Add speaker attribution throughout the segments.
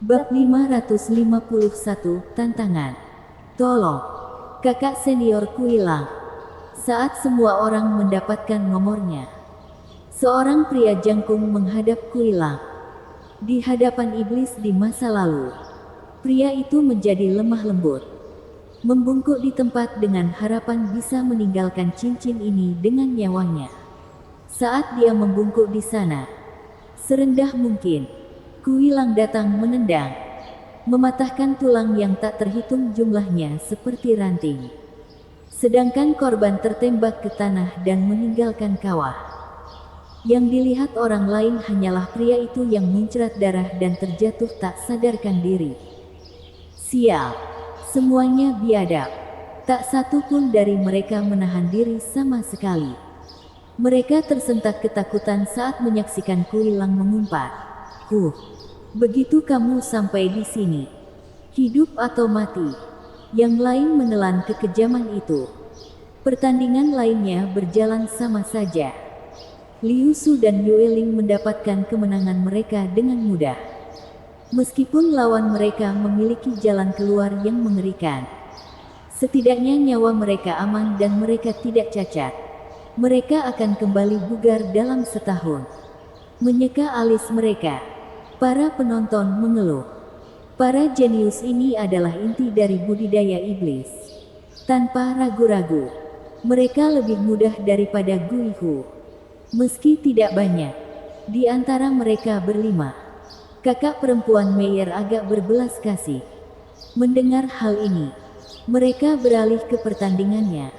Speaker 1: Bab 551, Tantangan. Tolong, kakak senior Kuilang. Saat semua orang mendapatkan nomornya, seorang pria jangkung menghadap Kuilang. Di hadapan iblis di masa lalu, pria itu menjadi lemah lembut, membungkuk di tempat dengan harapan bisa meninggalkan cincin ini dengan nyawanya. Saat dia membungkuk di sana, serendah mungkin, Kuilang datang menendang, mematahkan tulang yang tak terhitung jumlahnya seperti ranting. Sedangkan korban tertembak ke tanah dan meninggalkan kawah. Yang dilihat orang lain hanyalah pria itu yang muncrat darah dan terjatuh tak sadarkan diri. Sial, semuanya biadab. Tak satu pun dari mereka menahan diri sama sekali. Mereka tersentak ketakutan saat menyaksikan Kuilang mengumpat. Begitu kamu sampai di sini, hidup atau mati? Yang lain menelan kekejaman itu. Pertandingan lainnya berjalan sama saja. Liu Su dan Yue Ling mendapatkan kemenangan mereka dengan mudah. Meskipun lawan mereka memiliki jalan keluar yang mengerikan, setidaknya nyawa mereka aman dan mereka tidak cacat. Mereka akan kembali bugar dalam setahun. Menyeka alis mereka. Para penonton mengeluh. Para jenius ini adalah inti dari budidaya iblis. Tanpa ragu-ragu, mereka lebih mudah daripada Gui Hu. Meski tidak banyak, di antara mereka berlima, kakak perempuan Meyer agak berbelas kasih. Mendengar hal ini, mereka beralih ke pertandingannya,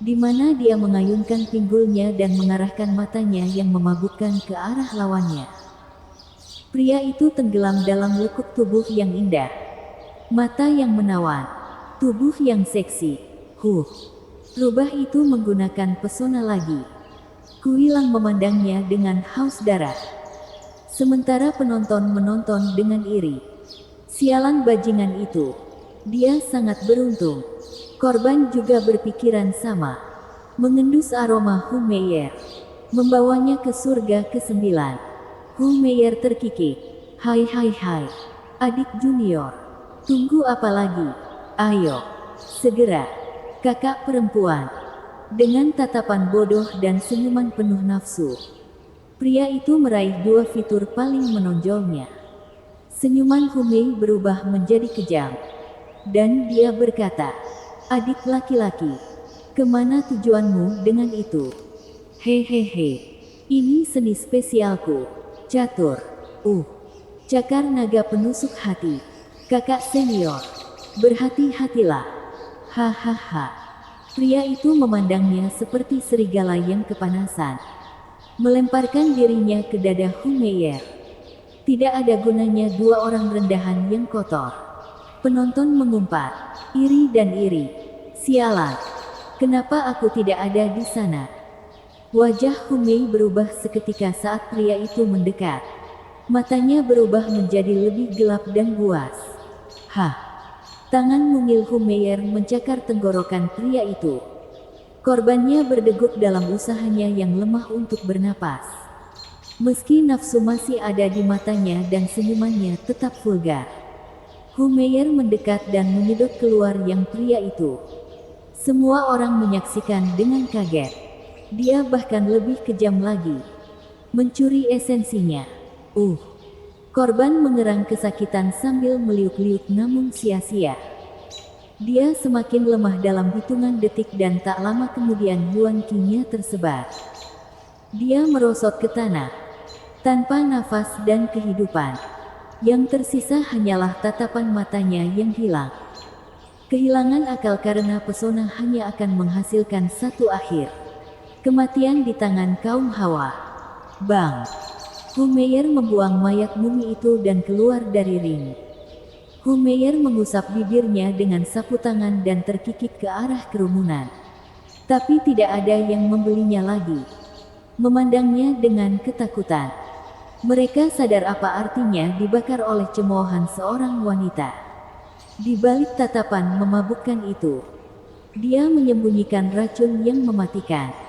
Speaker 1: di mana dia mengayunkan pinggulnya dan mengarahkan matanya yang memabukkan ke arah lawannya. Pria itu tenggelam dalam lekuk tubuh yang indah, mata yang menawan, tubuh yang seksi. Rubah itu menggunakan pesona lagi. Kuilang memandangnya dengan haus darah. Sementara penonton menonton dengan iri. Sialan bajingan itu. Dia sangat beruntung. Korban juga berpikiran sama. Mengendus aroma Hu Meier, membawanya ke surga ke-9. Hu Meier terkikik. Hai, adik junior. Tunggu apa lagi? Ayo, segera. Kakak perempuan. Dengan tatapan bodoh dan senyuman penuh nafsu, pria itu meraih dua fitur paling menonjolnya. Senyuman Hu Mei berubah menjadi kejam. Dan dia berkata, adik laki-laki, kemana tujuanmu dengan itu? Hehehe, ini seni spesialku. Catur. Cakar naga penusuk hati. Kakak senior. Berhati-hatilah. Hahaha. Pria itu memandangnya seperti serigala yang kepanasan. Melemparkan dirinya ke dada Hu Meier. Tidak ada gunanya dua orang rendahan yang kotor. Penonton mengumpat. Iri dan iri. Sialan. Kenapa aku tidak ada di sana? Wajah Hu Mei berubah seketika saat pria itu mendekat. Matanya berubah menjadi lebih gelap dan buas. Tangan mungil Hu Meier mencakar tenggorokan pria itu. Korbannya berdegup dalam usahanya yang lemah untuk bernapas. Meski nafsu masih ada di matanya dan senyumannya tetap vulgar. Hu Meier mendekat dan menyedot keluar yang pria itu. Semua orang menyaksikan dengan kaget. Dia bahkan lebih kejam lagi. Mencuri esensinya. Korban mengerang kesakitan sambil meliuk-liuk namun sia-sia. Dia semakin lemah dalam hitungan detik dan tak lama kemudian Yuan Qi-nya tersebar. Dia merosot ke tanah. Tanpa nafas dan kehidupan. Yang tersisa hanyalah tatapan matanya yang hilang. Kehilangan akal karena pesona hanya akan menghasilkan satu akhir. Kematian di tangan kaum Hawa. Bang! Hu Meier membuang mayat mumi itu dan keluar dari ring. Hu Meier mengusap bibirnya dengan sapu tangan dan terkikik ke arah kerumunan. Tapi tidak ada yang membelinya lagi. Memandangnya dengan ketakutan. Mereka sadar apa artinya dibakar oleh cemoohan seorang wanita. Di balik tatapan memabukkan itu, dia menyembunyikan racun yang mematikan.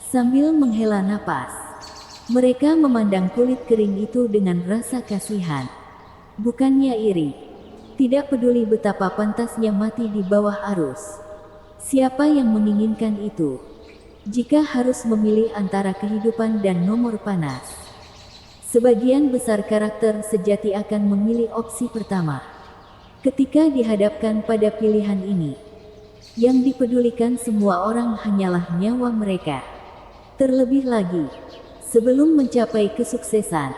Speaker 1: Sambil menghela napas, mereka memandang kulit kering itu dengan rasa kasihan. bukannya iri. Tidak peduli betapa pantasnya mati di bawah arus. Siapa yang menginginkan itu? Jika harus memilih antara kehidupan dan nomor panas, sebagian besar karakter sejati akan memilih opsi pertama. Ketika dihadapkan pada pilihan ini, yang dipedulikan semua orang hanyalah nyawa mereka. Terlebih lagi, sebelum mencapai kesuksesan,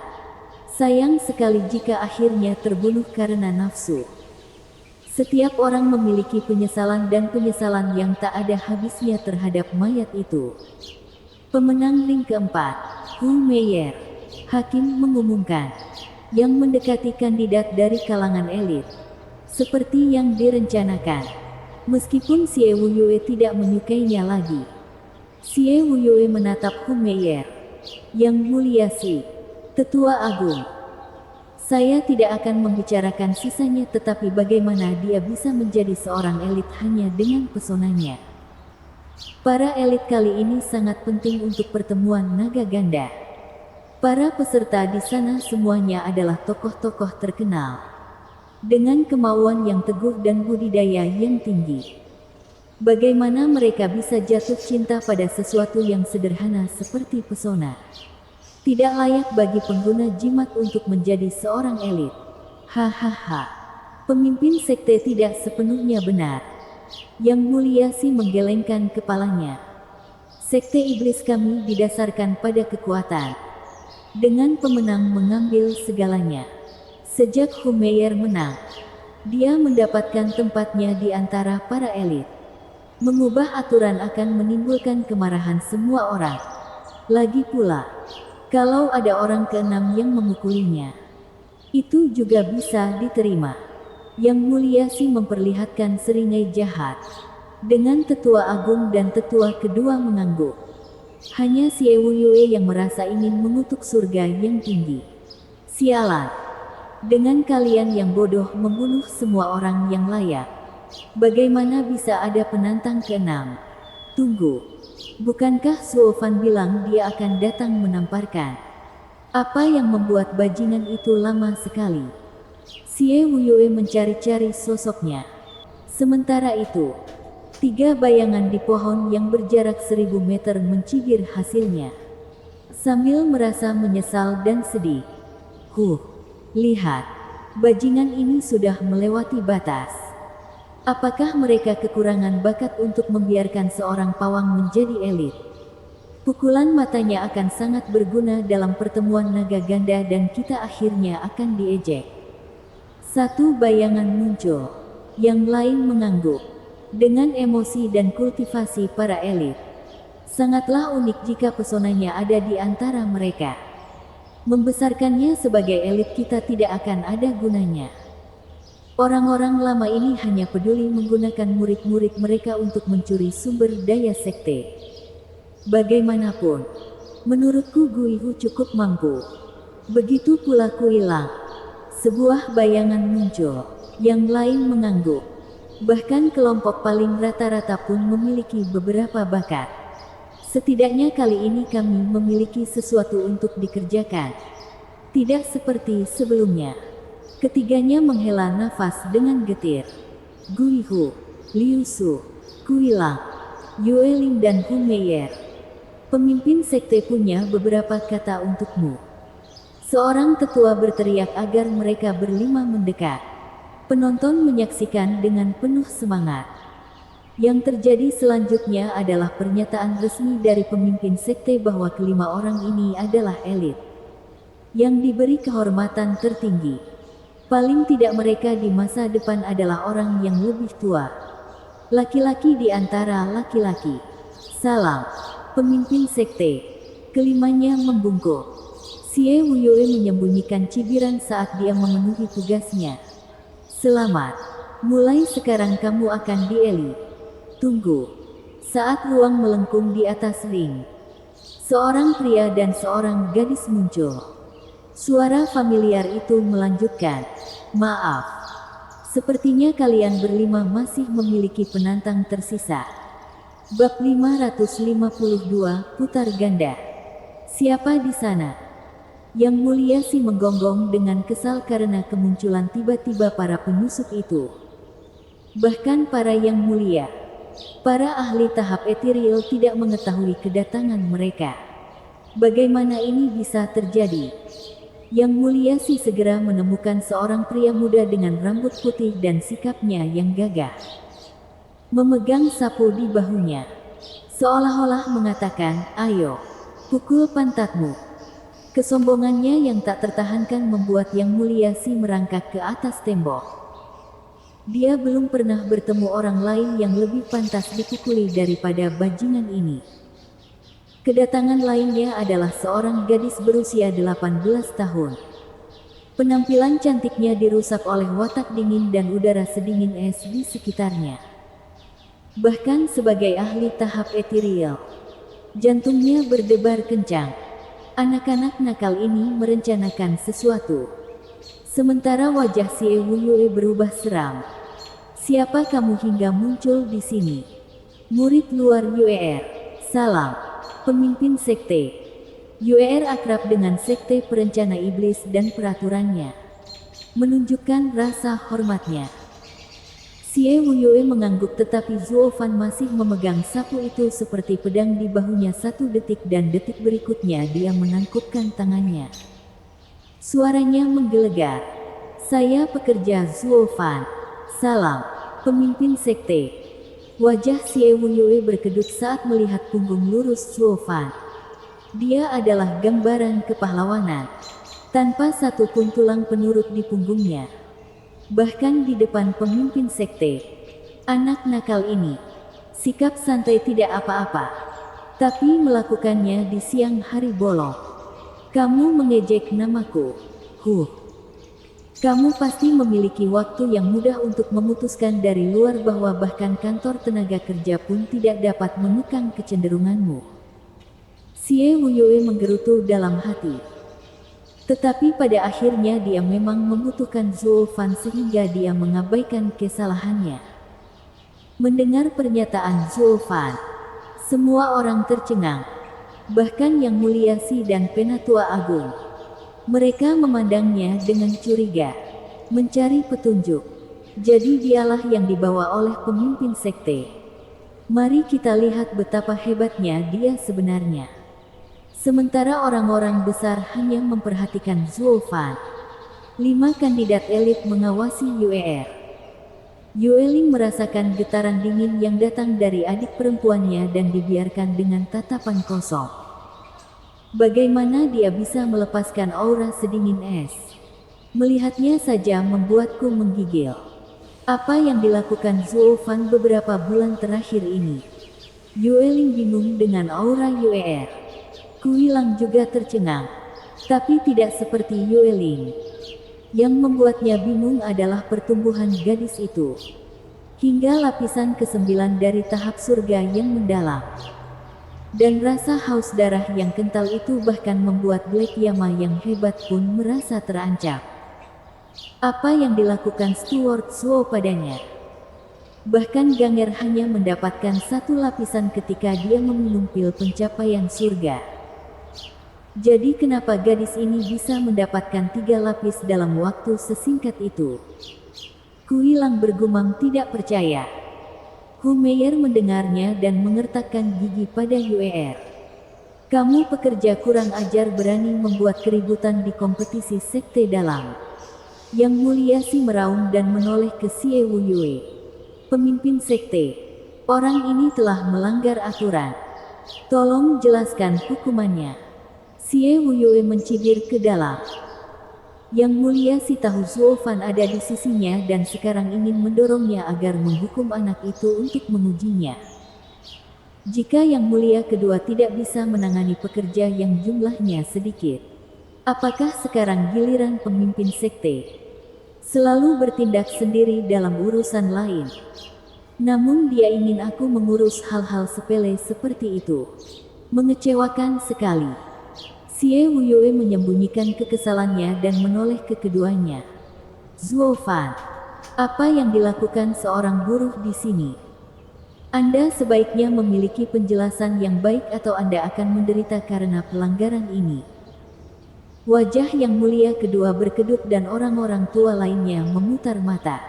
Speaker 1: sayang sekali jika akhirnya terbunuh karena nafsu. Setiap orang memiliki penyesalan dan penyesalan yang tak ada habisnya terhadap mayat itu. Pemenang ring keempat, Hu Meier, hakim mengumumkan, yang mendekati kandidat dari kalangan elit. Seperti yang direncanakan, meskipun Xie Wuyue tidak menyukainya lagi. Xie Wuyue menatap Hu Meier. Yang mulia Si, Tetua Agung. Saya tidak akan membicarakan sisanya, tetapi bagaimana dia bisa menjadi seorang elit hanya dengan pesonanya. Para elit kali ini sangat penting untuk pertemuan naga ganda. Para peserta di sana semuanya adalah tokoh-tokoh terkenal, dengan kemauan yang teguh dan budidaya yang tinggi. Bagaimana mereka bisa jatuh cinta pada sesuatu yang sederhana seperti pesona? Tidak layak bagi pengguna jimat untuk menjadi seorang elit. Hahaha. Pemimpin sekte tidak sepenuhnya benar. Yang mulia Si menggelengkan kepalanya. Sekte iblis kami didasarkan pada kekuatan. Dengan pemenang mengambil segalanya. Sejak Hu Meier menang, dia mendapatkan tempatnya di antara para elit. Mengubah aturan akan menimbulkan kemarahan semua orang. Lagi pula, kalau ada orang keenam yang memukulinya, itu juga bisa diterima. Yang mulia Si memperlihatkan seringai jahat. Dengan tetua agung dan tetua kedua mengangguk. Hanya Xie Wuyue yang merasa ingin mengutuk surga yang tinggi. Sialan. Dengan kalian yang bodoh membunuh semua orang yang layak. Bagaimana bisa ada penantang keenam? Tunggu. Bukankah Suofan bilang dia akan datang menamparkan? Apa yang membuat bajingan itu lama sekali? Xie Wuyue mencari-cari sosoknya. Sementara itu, 3 bayangan di pohon yang berjarak 1000 meter mencibir hasilnya. Sambil merasa menyesal dan sedih. Lihat. Bajingan ini sudah melewati batas. Apakah mereka kekurangan bakat untuk membiarkan seorang pawang menjadi elit? Pukulan matanya akan sangat berguna dalam pertemuan naga ganda dan kita akhirnya akan diejek. Satu bayangan muncul, yang lain mengangguk. Dengan emosi dan kultivasi para elit, sangatlah unik jika pesonanya ada di antara mereka. Membesarkannya sebagai elit kita tidak akan ada gunanya. Orang-orang lama ini hanya peduli menggunakan murid-murid mereka untuk mencuri sumber daya sekte. Bagaimanapun, menurutku Guihu cukup mampu. Begitu pula Kuilang. Sebuah bayangan muncul, yang lain mengangguk. Bahkan kelompok paling rata-rata pun memiliki beberapa bakat. Setidaknya kali ini kami memiliki sesuatu untuk dikerjakan. Tidak seperti sebelumnya. Ketiganya menghela nafas dengan getir. Guihu, Liu Su, Kuilang, Yueling dan Hu Meier. Pemimpin sekte punya beberapa kata untukmu. Seorang tetua berteriak agar mereka berlima mendekat. Penonton menyaksikan dengan penuh semangat. Yang terjadi selanjutnya adalah pernyataan resmi dari pemimpin sekte bahwa kelima orang ini adalah elit yang diberi kehormatan tertinggi. Paling tidak mereka di masa depan adalah orang yang lebih tua. Laki-laki di antara laki-laki. Salam, pemimpin sekte. Kelimanya membungkuk. Xie Wuyue menyembunyikan cibiran saat dia memenuhi tugasnya. Selamat. Mulai sekarang kamu akan dieli. Tunggu. Saat ruang melengkung di atas ring, seorang pria dan seorang gadis muncul. Suara familiar itu melanjutkan, "Maaf. Sepertinya kalian berlima masih memiliki penantang tersisa." Bab 552, Putar Ganda. Siapa di sana? Yang Mulia Si menggonggong dengan kesal karena kemunculan tiba-tiba para penyusup itu. Bahkan para Yang Mulia, para ahli tahap ethereal tidak mengetahui kedatangan mereka. Bagaimana ini bisa terjadi? Yang Mulia Si segera menemukan seorang pria muda dengan rambut putih dan sikapnya yang gagah. Memegang sapu di bahunya, seolah-olah mengatakan, "Ayo, pukul pantatmu." Kesombongannya yang tak tertahankan membuat Yang Mulia Si merangkak ke atas tembok. Dia belum pernah bertemu orang lain yang lebih pantas dipukuli daripada bajingan ini. Kedatangan lainnya adalah seorang gadis berusia 18 tahun. Penampilan cantiknya dirusak oleh watak dingin dan udara sedingin es di sekitarnya. Bahkan sebagai ahli tahap ethereal, jantungnya berdebar kencang. Anak-anak nakal ini merencanakan sesuatu. Sementara wajah si Wuyue berubah seram. "Siapa kamu hingga muncul di sini?" "Murid luar UER. Salam." Pemimpin sekte. UER akrab dengan sekte perencana iblis dan peraturannya. Menunjukkan rasa hormatnya. Xie Wuyue mengangguk tetapi Zuo Fan masih memegang sapu itu seperti pedang di bahunya 1 detik dan detik berikutnya dia menangkupkan tangannya. Suaranya menggelegar. "Saya pekerja Zuo Fan. Salam." Pemimpin sekte. Wajah Xie Wuyue berkedut saat melihat punggung lurus Zuo Fan. Dia adalah gambaran kepahlawanan, tanpa satu pun tulang penurut di punggungnya. Bahkan di depan pemimpin sekte, anak nakal ini, sikap santai tidak apa-apa. Tapi melakukannya di siang hari bolong. "Kamu mengejek namaku. Kamu pasti memiliki waktu yang mudah untuk memutuskan dari luar bahwa bahkan kantor tenaga kerja pun tidak dapat mengekang kecenderunganmu." Xie Wuyue menggerutu dalam hati. Tetapi pada akhirnya dia memang membutuhkan Zuo Fan sehingga dia mengabaikan kesalahannya. Mendengar pernyataan Zuo Fan, semua orang tercengang. Bahkan Yang Mulia Si dan Penatua Agung. Mereka memandangnya dengan curiga, mencari petunjuk. Jadi dialah yang dibawa oleh pemimpin sekte. Mari kita lihat betapa hebatnya dia sebenarnya. Sementara orang-orang besar hanya memperhatikan Zuo Fan, 5 kandidat elit mengawasi UER. Yueling merasakan getaran dingin yang datang dari adik perempuannya dan dibiarkan dengan tatapan kosong. Bagaimana dia bisa melepaskan aura sedingin es? Melihatnya saja membuatku menggigil. Apa yang dilakukan Zuo Fan beberapa bulan terakhir ini? Yueling bingung dengan aura UER. Kuilang juga tercengang. Tapi tidak seperti Yueling. Yang membuatnya bingung adalah pertumbuhan gadis itu. Hingga lapisan ke-9 dari tahap surga yang mendalam. Dan rasa haus darah yang kental itu bahkan membuat Black Yama yang hebat pun merasa terancam. Apa yang dilakukan Steward Zuo padanya? Bahkan Ganger hanya mendapatkan 1 lapisan ketika dia meminum pil pencapaian surga. Jadi kenapa gadis ini bisa mendapatkan 3 lapis dalam waktu sesingkat itu? Kuilang bergumam tidak percaya. Hu Meier mendengarnya dan mengertakkan gigi pada UER. "Kamu pekerja kurang ajar berani membuat keributan di kompetisi sekte dalam." Yang Mulia Si meraung dan menoleh ke Xie Wuyue. "Pemimpin sekte, orang ini telah melanggar aturan. Tolong jelaskan hukumannya." Xie Wuyue mencibir ke dalam. Yang Mulia Si tahu Zuo Fan ada di sisinya dan sekarang ingin mendorongnya agar menghukum anak itu untuk mengujinya. Jika Yang Mulia kedua tidak bisa menangani pekerja yang jumlahnya sedikit, apakah sekarang giliran pemimpin sekte? Selalu bertindak sendiri dalam urusan lain. Namun dia ingin aku mengurus hal-hal sepele seperti itu. Mengecewakan sekali. Xie Wuyue menyembunyikan kekesalannya dan menoleh ke keduanya. "Zuo Fan, apa yang dilakukan seorang buruh di sini? Anda sebaiknya memiliki penjelasan yang baik atau Anda akan menderita karena pelanggaran ini." Wajah yang mulia kedua berkedut dan orang-orang tua lainnya memutar mata.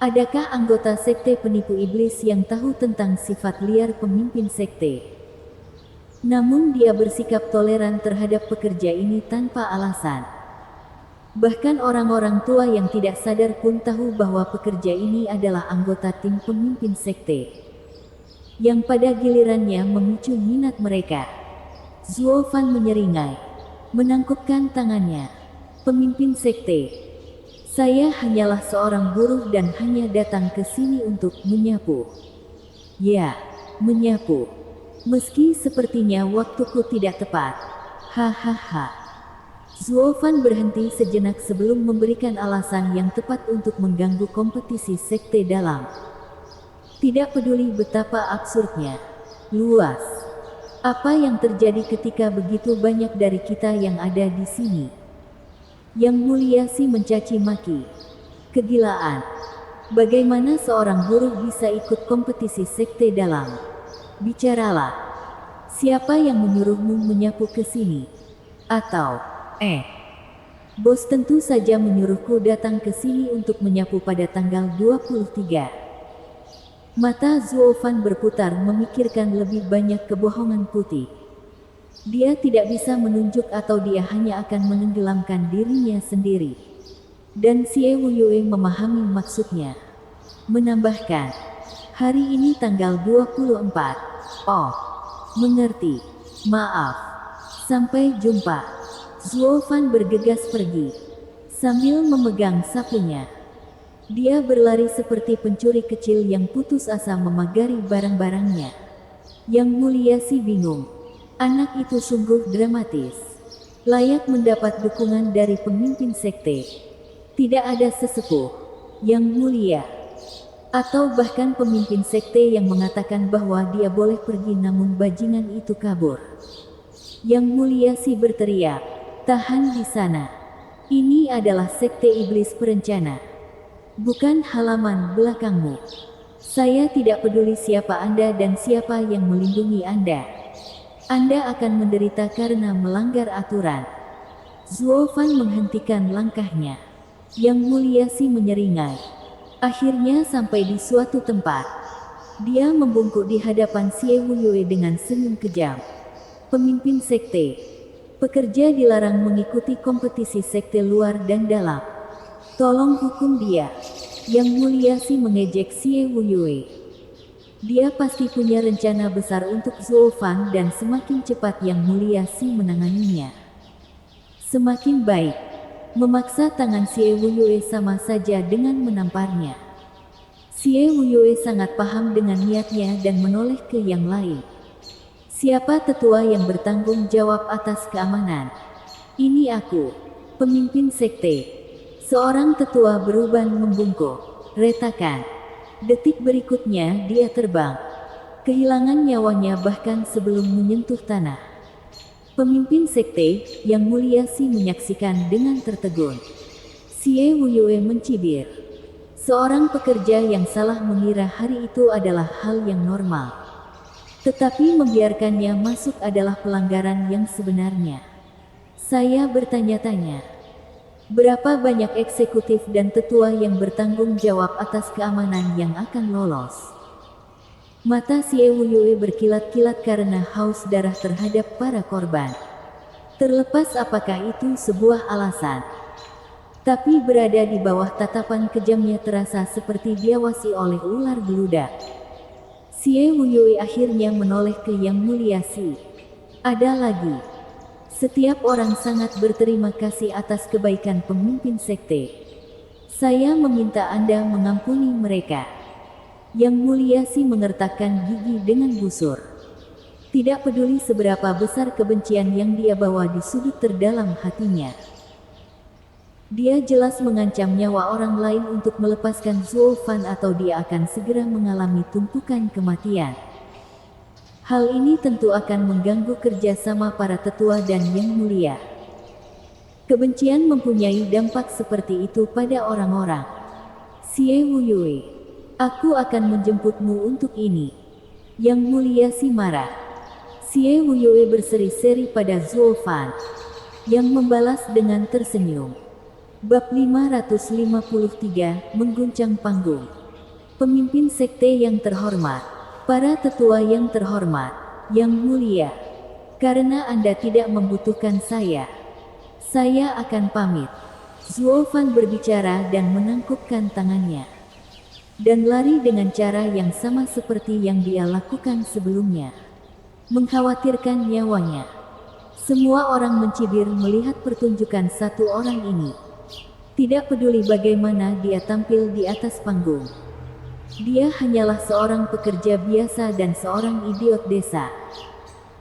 Speaker 1: Adakah anggota sekte penipu iblis yang tahu tentang sifat liar pemimpin sekte? Namun dia bersikap toleran terhadap pekerja ini tanpa alasan. Bahkan orang-orang tua yang tidak sadar pun tahu bahwa pekerja ini adalah anggota tim pemimpin sekte, yang pada gilirannya memicu minat mereka. Zuo Fan menyeringai, menangkupkan tangannya. Pemimpin sekte, saya hanyalah seorang buruh dan hanya datang ke sini untuk menyapu. Ya, menyapu. Meski sepertinya waktuku tidak tepat. Hahaha. Zuo Fan berhenti sejenak sebelum memberikan alasan yang tepat untuk mengganggu kompetisi sekte dalam. Tidak peduli betapa absurdnya. Luas. Apa yang terjadi ketika begitu banyak dari kita yang ada di sini? Yang Mulia Si mencaci maki. Kegilaan. Bagaimana seorang buruh bisa ikut kompetisi sekte dalam? Bicaralah. Siapa yang menyuruhmu menyapu ke sini? Atau, bos tentu saja menyuruhku datang ke sini untuk menyapu pada tanggal 23. Mata Zuo Fan berputar memikirkan lebih banyak kebohongan putih. Dia tidak bisa menunjuk atau dia hanya akan menenggelamkan dirinya sendiri. Dan Xie Wuyue memahami maksudnya. Menambahkan, hari ini tanggal 24. Oh, mengerti. Maaf. Sampai jumpa. Zuo Fan bergegas pergi, sambil memegang sapunya. Dia berlari seperti pencuri kecil yang putus asa memagari barang-barangnya. Yang Mulia Si bingung. Anak itu sungguh dramatis. Layak mendapat dukungan dari pemimpin sekte. Tidak ada sesepuh, Yang Mulia, atau bahkan pemimpin sekte yang mengatakan bahwa dia boleh pergi namun bajingan itu kabur. Yang Mulia Si berteriak, tahan di sana. Ini adalah sekte iblis perencana. Bukan halaman belakangmu. Saya tidak peduli siapa Anda dan siapa yang melindungi Anda. Anda akan menderita karena melanggar aturan. Zuo Fan menghentikan langkahnya. Yang Mulia Si menyeringai. Akhirnya sampai di suatu tempat. Dia membungkuk di hadapan Xie Wuyue dengan senyum kejam. Pemimpin sekte. Pekerja dilarang mengikuti kompetisi sekte luar dan dalam. Tolong hukum dia. Yang Mulia Si mengejek Xie Wuyue. Dia pasti punya rencana besar untuk Zuo Fan dan semakin cepat Yang Mulia Si menanganinya, semakin baik. Memaksa tangan Xie Wuyue sama saja dengan menamparnya. Xie Wuyue sangat paham dengan niatnya dan menoleh ke yang lain. Siapa tetua yang bertanggung jawab atas keamanan? Ini aku, pemimpin sekte. Seorang tetua beruban membungkuk. Retakan. Detik berikutnya dia terbang. Kehilangan nyawanya bahkan sebelum menyentuh tanah. Pemimpin sekte, Yang Mulia Si menyaksikan dengan tertegun. Xie Wuyue mencibir. Seorang pekerja yang salah mengira hari itu adalah hal yang normal. Tetapi membiarkannya masuk adalah pelanggaran yang sebenarnya. Saya bertanya-tanya, berapa banyak eksekutif dan tetua yang bertanggung jawab atas keamanan yang akan lolos? Mata Xie Wuyue berkilat-kilat karena haus darah terhadap para korban. Terlepas apakah itu sebuah alasan. Tapi berada di bawah tatapan kejamnya terasa seperti diawasi oleh ular beludak. Xie Wuyue akhirnya menoleh ke Yang Mulia Si. Ada lagi. Setiap orang sangat berterima kasih atas kebaikan pemimpin sekte. Saya meminta Anda mengampuni mereka. Yang Mulia Si mengertakkan gigi dengan busur. Tidak peduli seberapa besar kebencian yang dia bawa di sudut terdalam hatinya. Dia jelas mengancam nyawa orang lain untuk melepaskan Zuo Fan atau dia akan segera mengalami tumpukan kematian. Hal ini tentu akan mengganggu kerjasama para tetua dan Yang Mulia. Kebencian mempunyai dampak seperti itu pada orang-orang. Xie Wuyue, aku akan menjemputmu untuk ini. Yang Mulia Si marah. Xie Wuyue berseri-seri pada Zuo Fan. Yang membalas dengan tersenyum. Bab 553, Mengguncang Panggung. Pemimpin sekte yang terhormat, para tetua yang terhormat, yang mulia, karena Anda tidak membutuhkan saya akan pamit. Zuo Fan berbicara dan menangkupkan tangannya, dan lari dengan cara yang sama seperti yang dia lakukan sebelumnya, mengkhawatirkan nyawanya. Semua orang mencibir melihat pertunjukan satu orang ini. Tidak peduli bagaimana dia tampil di atas panggung. Dia hanyalah seorang pekerja biasa dan seorang idiot desa.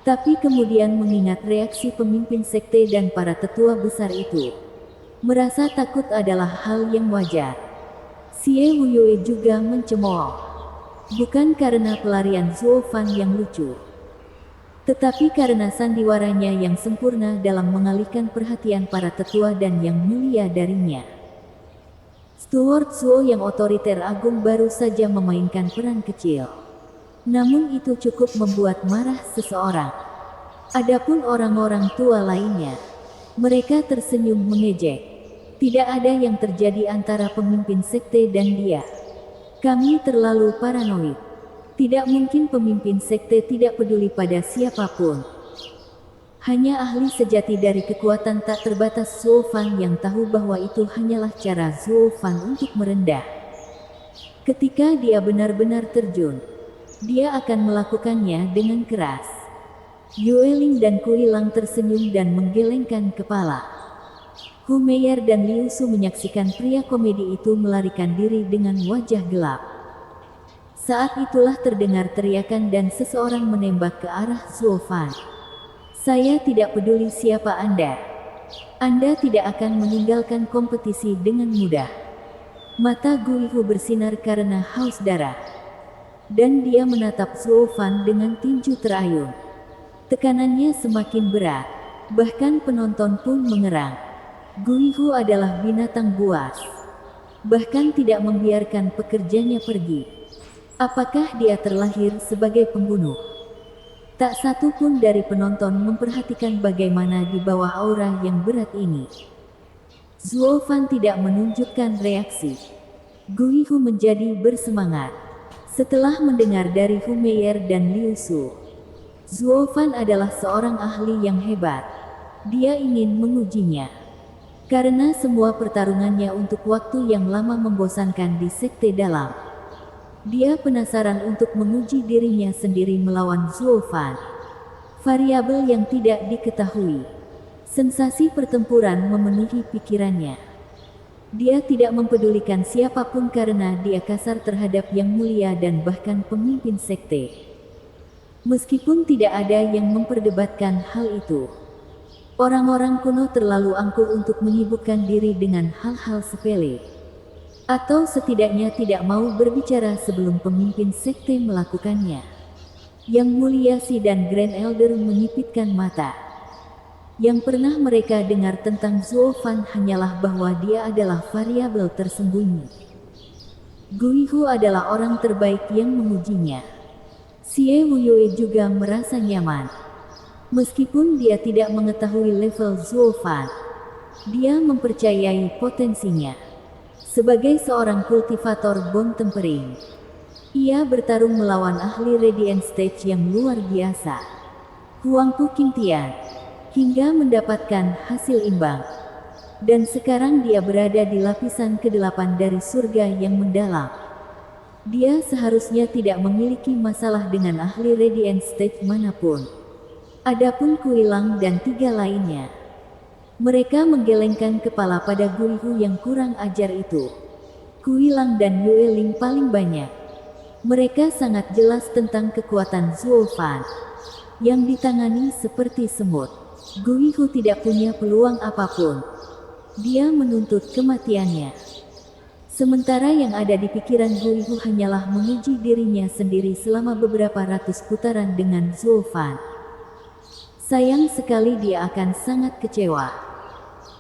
Speaker 1: Tapi kemudian mengingat reaksi pemimpin sekte dan para tetua besar itu, merasa takut adalah hal yang wajar. Xie Wuyue juga mencemooh. Bukan karena pelarian Zuo Fan yang lucu, tetapi karena sandiwaranya yang sempurna dalam mengalihkan perhatian para tetua dan yang mulia darinya. Steward Zuo yang otoriter agung baru saja memainkan peran kecil. Namun itu cukup membuat marah seseorang. Adapun orang-orang tua lainnya, mereka tersenyum mengejek. Tidak ada yang terjadi antara pemimpin sekte dan dia. Kami terlalu paranoid. Tidak mungkin pemimpin sekte tidak peduli pada siapapun. Hanya ahli sejati dari kekuatan tak terbatas Zuo Fan yang tahu bahwa itu hanyalah cara Zuo Fan untuk merendah. Ketika dia benar-benar terjun, dia akan melakukannya dengan keras. Yue Ling dan Kui Lang tersenyum dan menggelengkan kepala. Hu Meier dan Liu Su menyaksikan pria komedi itu melarikan diri dengan wajah gelap. Saat itulah terdengar teriakan dan seseorang menembak ke arah Zuo Fan. Saya tidak peduli siapa Anda. Anda tidak akan meninggalkan kompetisi dengan mudah. Mata Guihu bersinar karena haus darah. Dan dia menatap Zuo Fan dengan tinju terayun. Tekanannya semakin berat. Bahkan penonton pun mengerang. Guihu adalah binatang buas. Bahkan tidak membiarkan pekerjanya pergi. Apakah dia terlahir sebagai pembunuh? Tak satu pun dari penonton memperhatikan bagaimana di bawah aura yang berat ini. Zuo Fan tidak menunjukkan reaksi. Guihu menjadi bersemangat. Setelah mendengar dari Hu Meier dan Liu Su, Zuo Fan adalah seorang ahli yang hebat. Dia ingin mengujinya. Karena semua pertarungannya untuk waktu yang lama membosankan di sekte dalam. Dia penasaran untuk menguji dirinya sendiri melawan Zuo Fan. Variabel yang tidak diketahui. Sensasi pertempuran memenuhi pikirannya. Dia tidak mempedulikan siapapun karena dia kasar terhadap yang mulia dan bahkan pemimpin sekte. Meskipun tidak ada yang memperdebatkan hal itu. Orang-orang kuno terlalu angkuh untuk menyibukkan diri dengan hal-hal sepele. Atau setidaknya tidak mau berbicara sebelum pemimpin sekte melakukannya. Yang mulia Si dan Grand Elder menyipitkan mata. Yang pernah mereka dengar tentang Zuo Fan hanyalah bahwa dia adalah variabel tersembunyi. Guihu adalah orang terbaik yang mengujinya. Xie Wuyue juga merasa nyaman. Meskipun dia tidak mengetahui level Zuo Fan, dia mempercayai potensinya. Sebagai seorang kultivator bom tempering, ia bertarung melawan ahli Radiant Stage yang luar biasa, Huangpu Qingtian, hingga mendapatkan hasil imbang. Dan sekarang dia berada di lapisan ke-8 dari surga yang mendalam. Dia seharusnya tidak memiliki masalah dengan ahli Radiant Stage manapun. Adapun Kui Lang dan 3 lainnya, mereka menggelengkan kepala pada Guihu yang kurang ajar itu. Kui Lang dan Yue Ling paling banyak. Mereka sangat jelas tentang kekuatan Zuo Fan, yang ditangani seperti semut. Guihu tidak punya peluang apapun. Dia menuntut kematiannya. Sementara yang ada di pikiran Guihu hanyalah menguji dirinya sendiri selama beberapa ratus putaran dengan Zuo Fan. Sayang sekali dia akan sangat kecewa.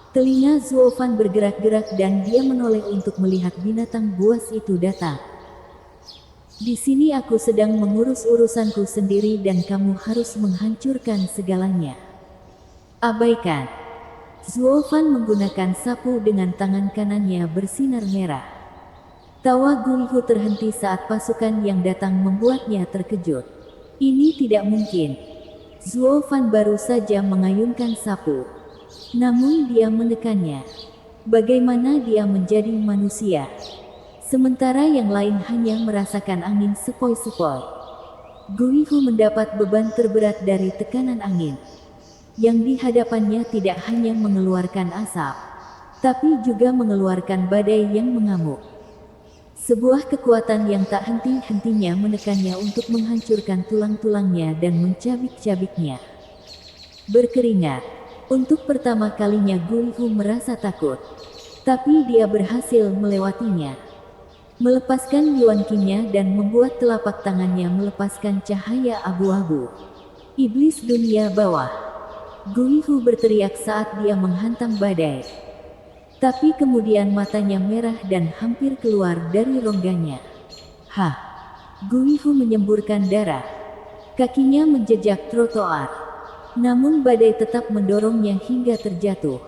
Speaker 1: Telinga Zuo Fan bergerak-gerak dan dia menoleh untuk melihat binatang buas itu datang. Di sini aku sedang mengurus urusanku sendiri dan kamu harus menghancurkan segalanya. Abaikan. Zuo Fan menggunakan sapu dengan tangan kanannya bersinar merah. Tawa Guihu terhenti saat pasukan yang datang membuatnya terkejut. Ini tidak mungkin. Zuo Fan baru saja mengayunkan sapu. Namun dia menekannya. Bagaimana dia menjadi manusia? Sementara yang lain hanya merasakan angin sepoi-sepoi. Guihu mendapat beban terberat dari tekanan angin. Yang di hadapannya tidak hanya mengeluarkan asap, tapi juga mengeluarkan badai yang mengamuk. Sebuah kekuatan yang tak henti-hentinya menekannya untuk menghancurkan tulang-tulangnya dan mencabik-cabiknya. Berkeringat. Untuk pertama kalinya Guihu merasa takut. Tapi dia berhasil melewatinya. Melepaskan Yuan Qingnya dan membuat telapak tangannya melepaskan cahaya abu-abu. Iblis dunia bawah. Guihu berteriak saat dia menghantam badai. Tapi kemudian matanya merah dan hampir keluar dari rongganya. Hah! Guihu menyemburkan darah. Kakinya menjejak trotoar. Namun badai tetap mendorongnya hingga terjatuh.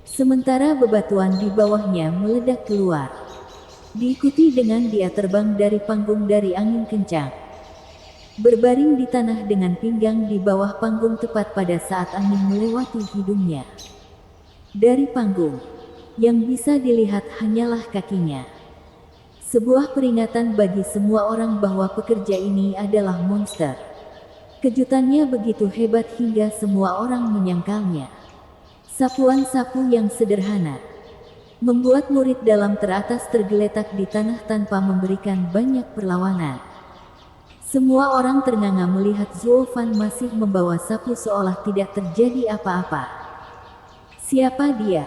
Speaker 1: Sementara bebatuan di bawahnya meledak keluar. Diikuti dengan dia terbang dari panggung dari angin kencang. Berbaring di tanah dengan pinggang di bawah panggung tepat pada saat angin melewati hidungnya. Dari panggung, yang bisa dilihat hanyalah kakinya. Sebuah peringatan bagi semua orang bahwa pekerja ini adalah monster. Kejutannya begitu hebat hingga semua orang menyangkalnya. Sapuan sapu yang sederhana membuat murid dalam teratas tergeletak di tanah tanpa memberikan banyak perlawanan. Semua orang ternganga melihat Zuo Fan masih membawa sapu seolah tidak terjadi apa-apa. Siapa dia?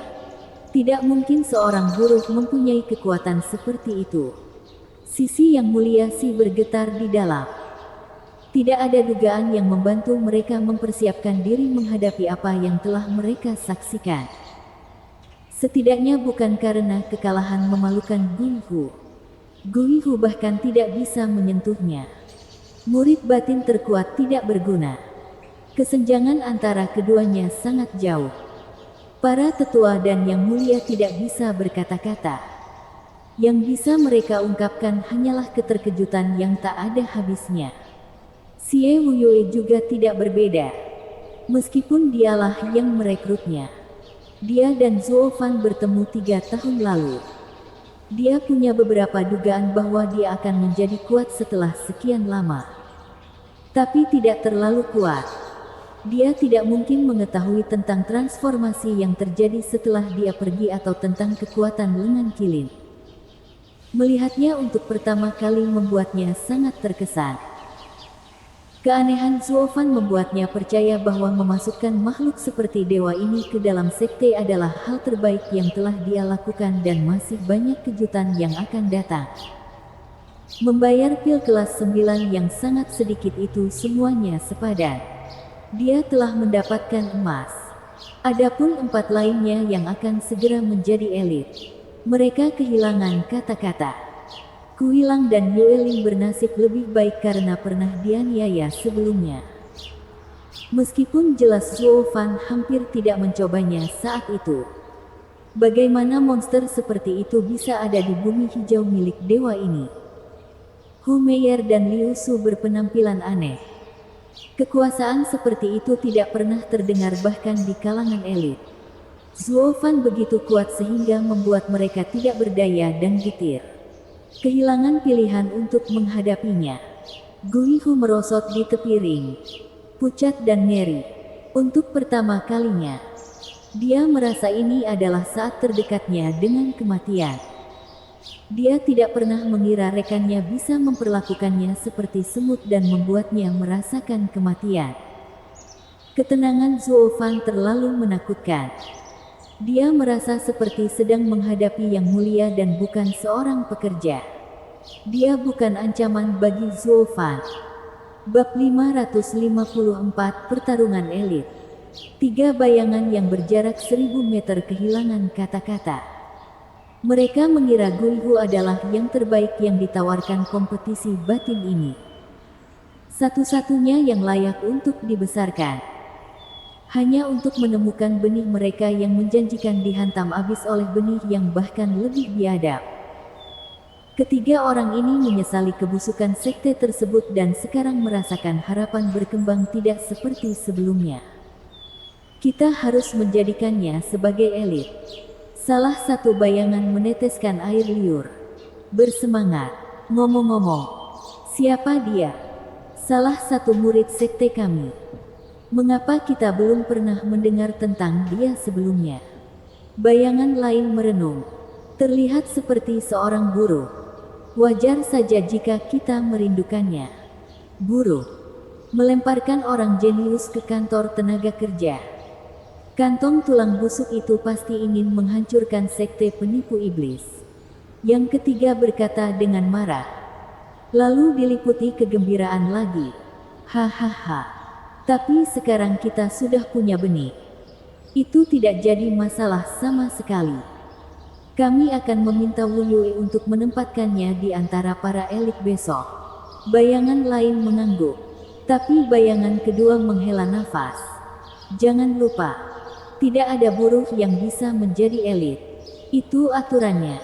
Speaker 1: Tidak mungkin seorang buruh mempunyai kekuatan seperti itu. Sisi yang mulia Si bergetar di dalam. Tidak ada dugaan yang membantu mereka mempersiapkan diri menghadapi apa yang telah mereka saksikan. Setidaknya bukan karena kekalahan memalukan Guihu. Guihu bahkan tidak bisa menyentuhnya. Murid batin terkuat tidak berguna. Kesenjangan antara keduanya sangat jauh. Para tetua dan yang mulia tidak bisa berkata-kata. Yang bisa mereka ungkapkan hanyalah keterkejutan yang tak ada habisnya. Xie Wuyue juga tidak berbeda. Meskipun dialah yang merekrutnya. Dia dan Zuo Fan bertemu 3 tahun lalu. Dia punya beberapa dugaan bahwa dia akan menjadi kuat setelah sekian lama. Tapi tidak terlalu kuat. Dia tidak mungkin mengetahui tentang transformasi yang terjadi setelah dia pergi atau tentang kekuatan lengan kilin. Melihatnya untuk pertama kali membuatnya sangat terkesan. Keanehan Zuo Fan membuatnya percaya bahwa memasukkan makhluk seperti dewa ini ke dalam sekte adalah hal terbaik yang telah dia lakukan dan masih banyak kejutan yang akan datang. Membayar pil kelas 9 yang sangat sedikit itu semuanya sepadan. Dia telah mendapatkan emas. Adapun 4 lainnya yang akan segera menjadi elit. Mereka kehilangan kata-kata. Kuilang dan Yueling bernasib lebih baik karena pernah dianiaya sebelumnya. Meskipun jelas Zuo Fan hampir tidak mencobanya saat itu. Bagaimana monster seperti itu bisa ada di bumi hijau milik dewa ini? Hu Meier dan Liu Su berpenampilan aneh. Kekuasaan seperti itu tidak pernah terdengar bahkan di kalangan elit. Zuo Fan begitu kuat sehingga membuat mereka tidak berdaya dan getir. Kehilangan pilihan untuk menghadapinya. Guihu merosot di tepi ring. Pucat dan ngeri. Untuk pertama kalinya. Dia merasa ini adalah saat terdekatnya dengan kematian. Dia tidak pernah mengira rekannya bisa memperlakukannya seperti semut dan membuatnya merasakan kematian. Ketenangan Zuo Fan terlalu menakutkan. Dia merasa seperti sedang menghadapi yang mulia dan bukan seorang pekerja. Dia bukan ancaman bagi Zuo Fan. Bab 554 Pertarungan Elit. 3 bayangan yang berjarak 1000 meter kehilangan kata-kata. Mereka mengira Guihu adalah yang terbaik yang ditawarkan kompetisi batin ini. Satu-satunya yang layak untuk dibesarkan. hanya untuk menemukan benih mereka yang menjanjikan dihantam habis oleh benih yang bahkan lebih biadab. Ketiga orang ini menyesali kebusukan sekte tersebut dan sekarang merasakan harapan berkembang tidak seperti sebelumnya. Kita harus menjadikannya sebagai elit. Salah satu bayangan meneteskan air liur. Bersemangat. Ngomong-ngomong, siapa dia? Salah satu murid sekte kami. Mengapa kita belum pernah mendengar tentang dia sebelumnya? Bayangan lain merenung. Terlihat seperti seorang guru. Wajar saja jika kita merindukannya. Guru. Melemparkan orang jenius ke kantor tenaga kerja. Kantong tulang busuk itu pasti ingin menghancurkan sekte penipu iblis. Yang ketiga berkata dengan marah. Lalu diliputi kegembiraan lagi. Hahaha. Tapi sekarang kita sudah punya benih. Itu tidak jadi masalah sama sekali. Kami akan meminta Wu Yue untuk menempatkannya di antara para elit besok. Bayangan lain mengangguk. Tapi bayangan kedua menghela nafas. Jangan lupa, tidak ada buruh yang bisa menjadi elit. Itu aturannya.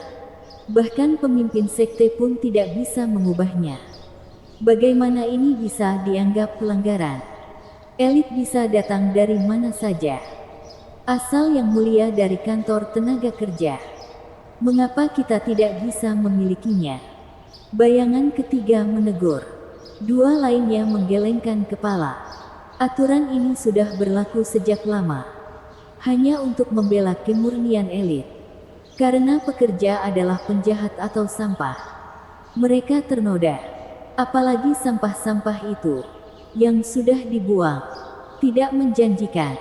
Speaker 1: Bahkan pemimpin sekte pun tidak bisa mengubahnya. Bagaimana ini bisa dianggap pelanggaran? Elit bisa datang dari mana saja. Asal yang mulia dari kantor tenaga kerja. Mengapa kita tidak bisa memilikinya? Bayangan ketiga menegur. Dua lainnya menggelengkan kepala. Aturan ini sudah berlaku sejak lama. Hanya untuk membela kemurnian elit. Karena pekerja adalah penjahat atau sampah. Mereka ternoda. Apalagi sampah-sampah itu yang sudah dibuang, tidak menjanjikan.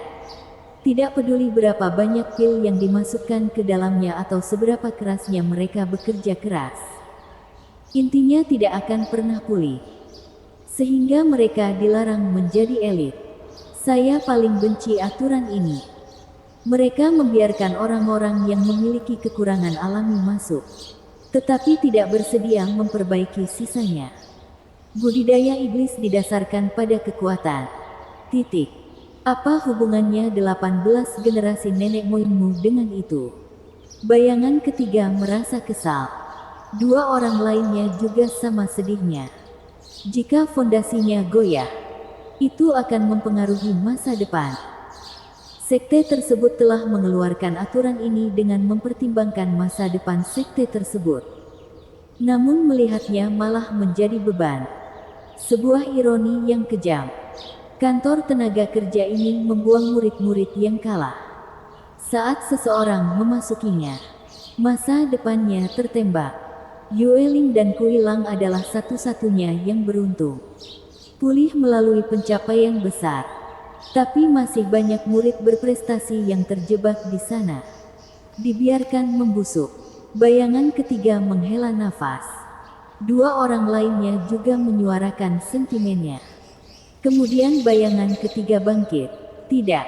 Speaker 1: Tidak peduli berapa banyak pil yang dimasukkan ke dalamnya atau seberapa kerasnya mereka bekerja keras. Intinya tidak akan pernah pulih. Sehingga mereka dilarang menjadi elit. Saya paling benci aturan ini. Mereka membiarkan orang-orang yang memiliki kekurangan alami masuk, tetapi tidak bersedia memperbaiki sisanya. Budidaya iblis didasarkan pada kekuatan. Titik. Apa hubungannya 18 generasi nenek moyangmu dengan itu? Bayangan ketiga merasa kesal. Dua orang lainnya juga sama sedihnya. Jika fondasinya goyah, itu akan mempengaruhi masa depan. Sekte tersebut telah mengeluarkan aturan ini dengan mempertimbangkan masa depan sekte tersebut. Namun melihatnya malah menjadi beban. Sebuah ironi yang kejam. Kantor tenaga kerja ini membuang murid-murid yang kalah. Saat seseorang memasukinya, masa depannya tertembak. Yue Ling dan Kui Lang adalah satu-satunya yang beruntung. Pulih melalui pencapaian besar. Tapi masih banyak murid berprestasi yang terjebak di sana. Dibiarkan membusuk. Bayangan ketiga menghela nafas. Dua orang lainnya juga menyuarakan sentimennya. Kemudian bayangan ketiga bangkit. Tidak.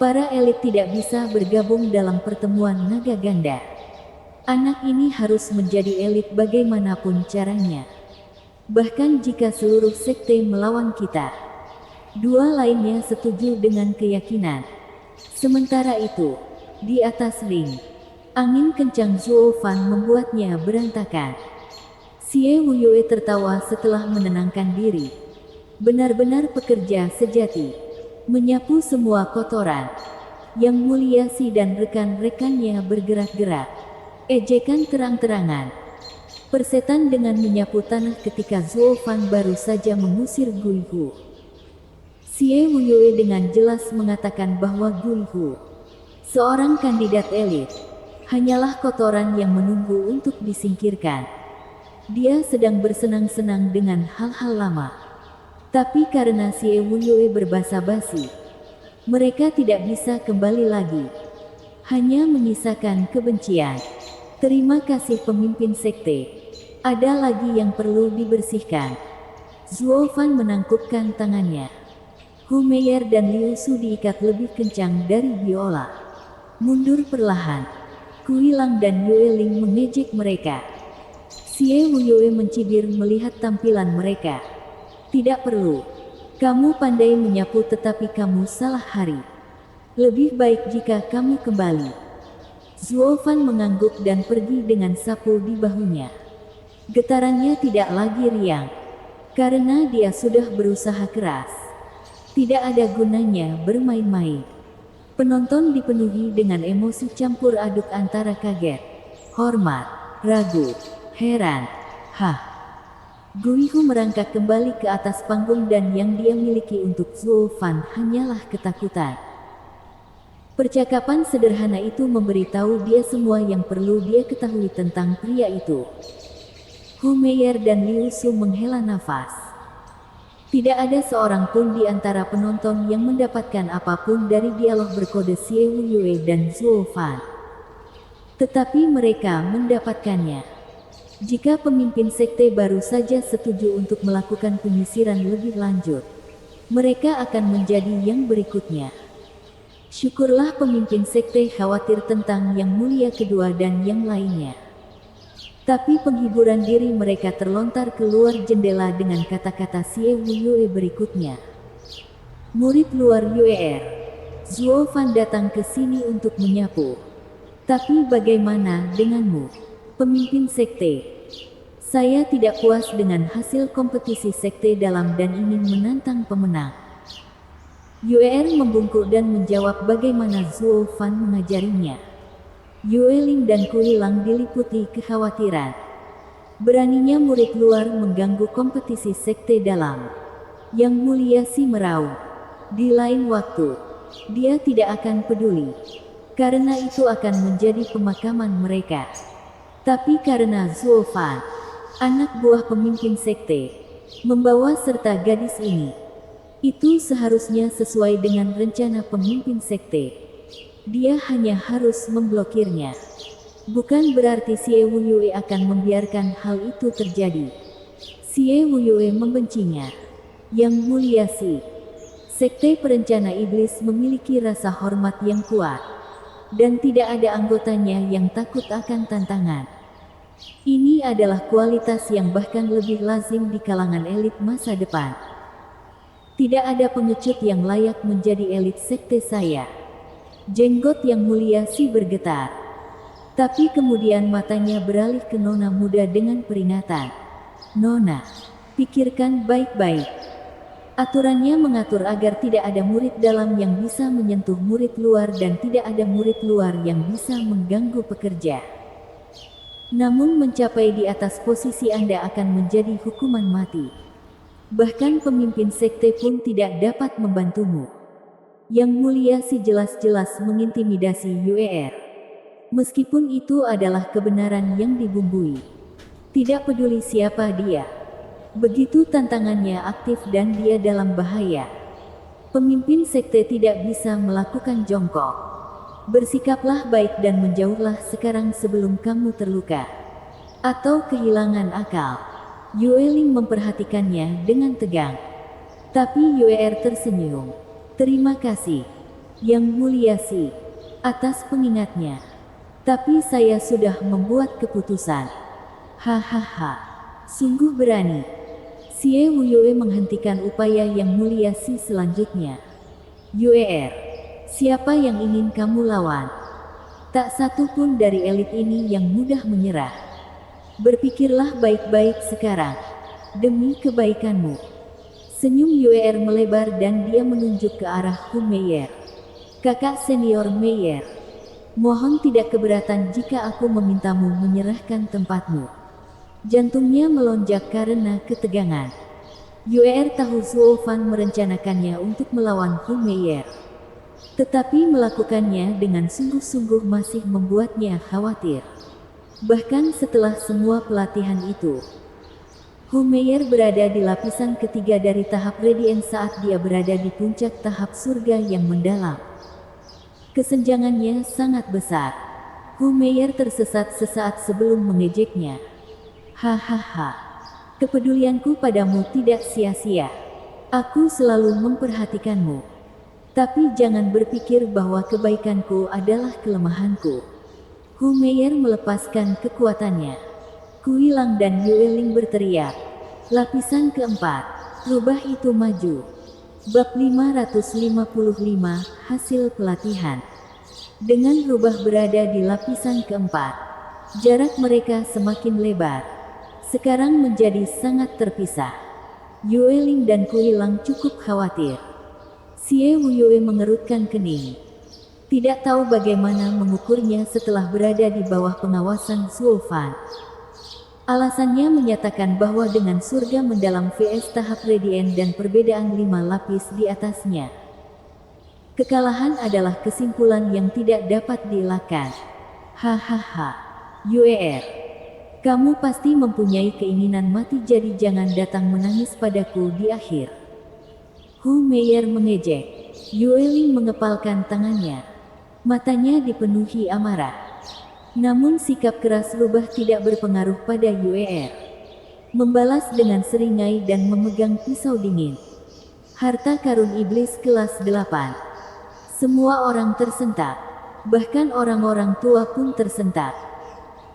Speaker 1: Para elit tidak bisa bergabung dalam pertemuan naga ganda. Anak ini harus menjadi elit bagaimanapun caranya. Bahkan jika seluruh sekte melawan kita. Dua lainnya setuju dengan keyakinan. Sementara itu, di atas ring, angin kencang Zhuo Fan membuatnya berantakan. Xie Wuyue tertawa setelah menenangkan diri. Benar-benar pekerja sejati. Menyapu semua kotoran. Yang Mulia Si dan rekan-rekannya bergerak-gerak. Ejekan terang-terangan. Persetan dengan menyapu tanah ketika Zhuo Fan baru saja mengusir Gui Hu. Xie Wuyue dengan jelas mengatakan bahwa Gui Hu, seorang kandidat elit, hanyalah kotoran yang menunggu untuk disingkirkan. Dia sedang bersenang-senang dengan hal-hal lama. Tapi karena Xie Wuyue berbasa-basi, mereka tidak bisa kembali lagi. Hanya menyisakan kebencian. Terima kasih pemimpin sekte. Ada lagi yang perlu dibersihkan. Zhuo Fan menangkupkan tangannya. Hu Meier dan Liu Su diikat lebih kencang dari biola. Mundur perlahan. Kui Lang dan Yue Ling mengejek mereka. Xie Wuyue mencibir melihat tampilan mereka. Tidak perlu. Kamu pandai menyapu tetapi kamu salah hari. Lebih baik jika kamu kembali. Zuo Fan mengangguk dan pergi dengan sapu di bahunya. Getarannya tidak lagi riang, karena dia sudah berusaha keras. Tidak ada gunanya bermain-main. Penonton dipenuhi dengan emosi campur aduk antara kaget, hormat, ragu, heran. Guihu merangkak kembali ke atas panggung dan yang dia miliki untuk Zuo Fan hanyalah ketakutan. Percakapan sederhana itu memberitahu dia semua yang perlu dia ketahui tentang pria itu. Hu Meier dan Liu Su menghela nafas. Tidak ada seorang pun di antara penonton yang mendapatkan apapun dari dialog berkode Xie Yue dan Zuo Fan. Tetapi mereka mendapatkannya. Jika pemimpin sekte baru saja setuju untuk melakukan penyisiran lebih lanjut, mereka akan menjadi yang berikutnya. Syukurlah pemimpin sekte khawatir tentang yang mulia kedua dan yang lainnya. Tapi penghiburan diri mereka terlontar keluar jendela dengan kata-kata Xie Yue berikutnya. Murid luar UER, Zuo Fan datang ke sini untuk menyapu. Tapi bagaimana denganmu, pemimpin sekte? Saya tidak puas dengan hasil kompetisi sekte dalam dan ingin menantang pemenang. UER membungkuk dan menjawab bagaimana Zuo Fan mengajarinya. Yue Ling dan Kui Lang diliputi kekhawatiran. Beraninya murid luar mengganggu kompetisi sekte dalam. Yang mulia si meraung. Di lain waktu, dia tidak akan peduli. Karena itu akan menjadi pemakaman mereka. Tapi karena Zuo Fan, anak buah pemimpin sekte, membawa serta gadis ini, itu seharusnya sesuai dengan rencana pemimpin sekte. Dia hanya harus memblokirnya. Bukan berarti Xie Yue akan membiarkan hal itu terjadi. Xie Yue membencinya. Yang mulia si, sekte perencana iblis memiliki rasa hormat yang kuat. Dan tidak ada anggotanya yang takut akan tantangan. Ini adalah kualitas yang bahkan lebih lazim di kalangan elit masa depan. Tidak ada pengecut yang layak menjadi elit sekte saya. Jenggot yang mulia si bergetar. Tapi kemudian matanya beralih ke Nona muda dengan peringatan. Nona, pikirkan baik-baik. Aturannya mengatur agar tidak ada murid dalam yang bisa menyentuh murid luar dan tidak ada murid luar yang bisa mengganggu pekerja. Namun mencapai di atas posisi Anda akan menjadi hukuman mati. Bahkan pemimpin sekte pun tidak dapat membantumu. Yang mulia si jelas-jelas mengintimidasi UER. Meskipun itu adalah kebenaran yang dibumbui. Tidak peduli siapa dia. Begitu tantangannya aktif dan dia dalam bahaya. Pemimpin sekte tidak bisa melakukan jongkok. Bersikaplah baik dan menjauhlah sekarang sebelum kamu terluka. Atau kehilangan akal. Yue Ling memperhatikannya dengan tegang. Tapi UER tersenyum. Terima kasih, Yang Mulia Si, atas pengingatnya. Tapi saya sudah membuat keputusan. Hahaha, sungguh berani. Xie Yue menghentikan upaya Yang Mulia Si selanjutnya. UER, siapa yang ingin kamu lawan? Tak satu pun dari elit ini yang mudah menyerah. Berpikirlah baik-baik sekarang. Demi kebaikanmu. Senyum UER melebar dan dia menunjuk ke arah Hu Meier. Kakak senior Meier. Mohon tidak keberatan jika aku memintamu menyerahkan tempatmu. Jantungnya melonjak karena ketegangan. UER tahu Zuo Fan merencanakannya untuk melawan Hu Meier. Tetapi melakukannya dengan sungguh-sungguh masih membuatnya khawatir. Bahkan setelah semua pelatihan itu, Hu Meier berada di lapisan ketiga dari tahap Radiant saat dia berada di puncak tahap surga yang mendalam. Kesenjangannya sangat besar. Hu Meier tersesat sesaat sebelum mengejeknya. Hahaha, kepedulianku padamu tidak sia-sia. Aku selalu memperhatikanmu. Tapi jangan berpikir bahwa kebaikanku adalah kelemahanku. Hu Meier melepaskan kekuatannya. Kui Lang dan Yue Ling berteriak. Lapisan keempat. Rubah itu maju. Bab 555, Hasil Pelatihan. Dengan rubah berada di lapisan keempat, jarak mereka semakin lebar. Sekarang menjadi sangat terpisah. Yueling dan Kuilang cukup khawatir. Xie Wuyue mengerutkan kening. Tidak tahu bagaimana mengukurnya setelah berada di bawah pengawasan Zuo Fan. Alasannya menyatakan bahwa dengan surga mendalam vs tahap Radiant dan perbedaan 5 lapis di atasnya, kekalahan adalah kesimpulan yang tidak dapat dielakkan. Hahaha. Yuer, kamu pasti mempunyai keinginan mati, jadi jangan datang menangis padaku di akhir. Hu Meier mengejek. Yueling mengepalkan tangannya. Matanya dipenuhi amarah. Namun sikap keras rubah tidak berpengaruh pada Yuer. Membalas dengan seringai dan memegang pisau dingin. Harta karun iblis kelas 8. Semua orang tersentak. Bahkan orang-orang tua pun tersentak.